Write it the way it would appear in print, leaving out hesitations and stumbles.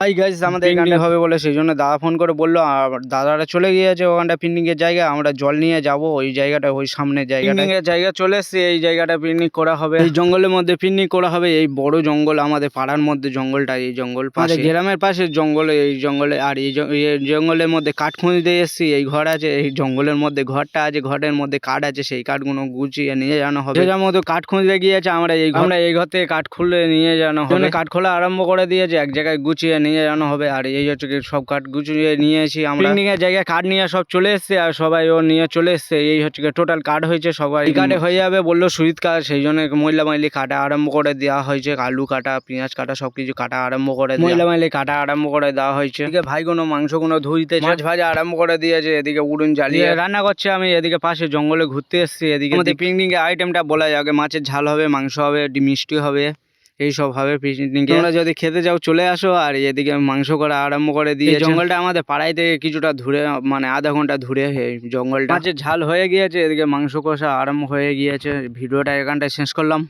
Hi guys, আমাদের এখানটা হবে বলে সেই জন্য দাদা ফোন করে বললো। আর দাদারা চলে গিয়েছে ওখানটা পিকনিকের জায়গা। আমরা জল নিয়ে যাব ওই জায়গাটা, ওই সামনের জায়গাটা পিকনিকের জায়গা চলে এসছে। এই জায়গাটা পিকনিক করা হবে, এই জঙ্গলের মধ্যে পিকনিক করা হবে। এই বড় জঙ্গল, আমাদের পাড়ার মধ্যে জঙ্গলটা, এই জঙ্গল পাশে গ্রামের পাশে জঙ্গলে, এই জঙ্গলে। আর এই জঙ্গলের মধ্যে কাঠ খুঁজতে এসছি। এই ঘর আছে, এই জঙ্গলের মধ্যে ঘরটা আছে, ঘরের মধ্যে কাঠ আছে, সেই কাঠগুলো গুছিয়ে নিয়ে যাওয়া হবে। যার মতো কাঠ খুঁজতে গিয়েছে, আমরা এই ঘর থেকে কাঠ খুলে নিয়ে যাওয়া হবে। কাঠ খোলা আরম্ভ করে দিয়েছে, এক জায়গায় গুছিয়ে নিয়ে যাওয়া হবে। আর এই হচ্ছে সব কাঠ গুছিয়ে নিয়েছি আমরা। পিকনিকের জায়গায় কাঠ নিয়ে সব চলে এসছে, আর সবাই ও নিয়ে চলে এসছে। এই হচ্ছে টোটাল কাঠ হয়েছে, সবাই কাঠে হয়ে যাবে বললো শহীদ কাঠ। সেই জন্য মহিলা মাইলি কাটা আরম্ভ করে দেওয়া হয়েছে। আলু কাটা, পেঁয়াজ কাটা, সবকিছু কাটা আরম্ভ করে মহিলা মাইলি কাটা আরম্ভ করে দেওয়া হয়েছে। এদিকে ভাইগুলো মাংসগুলো ধুইতে, মাছ ভাজা আরম্ভ করে দিয়েছে। এদিকে উড়ুন জ্বালিয়ে রান্না করছে। আমি এদিকে পাশে জঙ্গলে ঘুরতে এসেছি। এদিকে আমাদের পিকনিকের আইটেমটা বলা যাবে, মাছের ঝাল হবে, মাংস হবে, মিষ্টি হবে, এইসব হবে পিকনিকে। তোমরা যদি খেতে যাও চলে আসো। আর এদিকে মাংস করা আরম্ভ করে দিয়ে, জঙ্গলটা আমাদের পাড়াই থেকে কিছুটা দূরে, মানে আধা ঘন্টা দূরে। জঙ্গলটা মাছের ঝাল হয়ে গিয়েছে, এদিকে মাংস কষা আরম্ভ হয়ে গিয়েছে। ভিডিওটা এখানটায় শেষ করলাম।